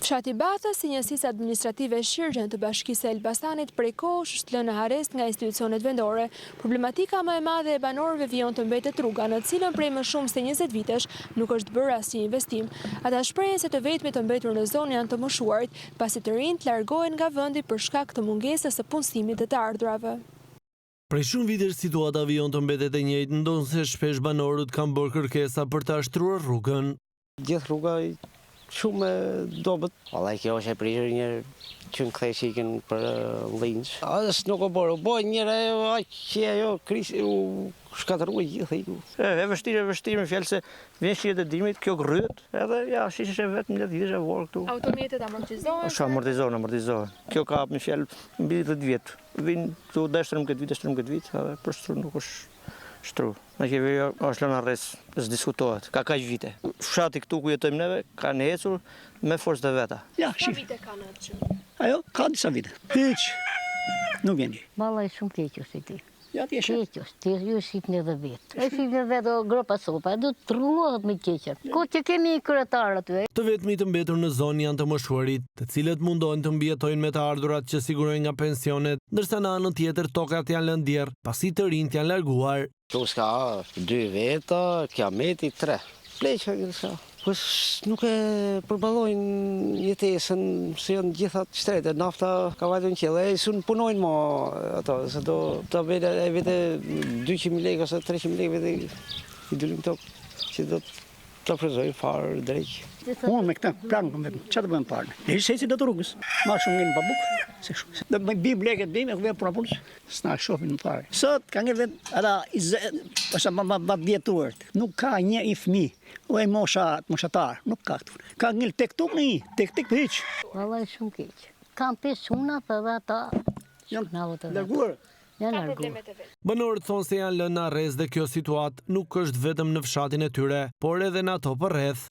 Fshati Batës, si njësisë administrative Shirgjën të Bashkisë e Elbasanit, prej kohësh është lënë në arrest nga institucionet vendore. Problematika më e madhe e banorëve vijon të mbetet rruga, në cilën prej më shumë se 20 vitesh nuk është bërë asnjë investim. Ata shprehen se të vetmit të mbetur në zonë janë të moshuarit, pasi të rinjt largohen nga vendi për shkak të mungesës së punësimit të ardhurave. Prej shumë vitesh situata vijon të mbetet e njëjtë, ndonse shpesh banorët kanë bërë kërkesa për ta shtruar rrugën. Gjithë rruga shumë dobët. Vallai kjo është e prirur një që në kthej shikin për linç. Asë nuk o bërë njëra aq që ajo krisi u shkatërrua gjithë iku. E vështirë me fjalë se vjen shihet e dimrit, kjo rryhet, edhe ja shishe vetëm 10 vitesh e vorë këtu. Automjetet amortizohen? Është amortizohen. Kjo ka me fjalë mbi 10 vjet. Vin këtu dashëm këtë vit, edhe për shtru nuk është shtru. Në kemi është lënë arrest, s'diskutohet, ka kaq vite. Fshati këtu ku jetojmë neve kanë ecur me forcë të veta. Ja, sa vite kanë atë? Ajo ka disa vite. Hiç nuk vjen. Vallai shumë keq është ti. Ja ti e sheh. Keq është, ti ju shihni edhe vetë. E shihni vetë gropa sopa, do të rrullohet me keqen. Ku që kemi kryetar aty? Të vetmit të mbetur në zonë janë të moshuarit, të cilët mundohen të mbijetojnë me të ardhurat që sigurojnë nga pensionet, ndërsa në anën tjetër tokat janë lënë djerë, pasi të rinjt janë larguar. Tu s'ka 2 veta, kiameti 3. Pleqa s'ka. Pues nuk e përballojnë jetesën se janë gjitha të shtrete, nafta ka vajtur në qiell, e sun punojnë mo ato, se do të bëjnë vete 200.000 lekë ose 300.000 lekë vete i dulim tokë, që do të ofrezojnë farë drejt. Unë me këta plankën vetëm, çfarë bëjmë parë? Ne shesi do të rrugës. Ma shumë ngjen pa bukë, se shumë. Do të bëjmë bleket bëjmë, ku vjen puna punës. S'na shohin më parë. Sot ka ngel vetë ata ose ma vjetuar. Nuk ka një i fëmijë. O e moshatar, nuk ka këtu. Ka ngel tek tuk një, tek hiç. Vallai shumë keq. Kam pesuna për ata. Janë larguar. Banorët thonë se janë lënë në arrest dhe kjo situatë nuk është vetëm në fshatin e tyre, por edhe në ato përreth.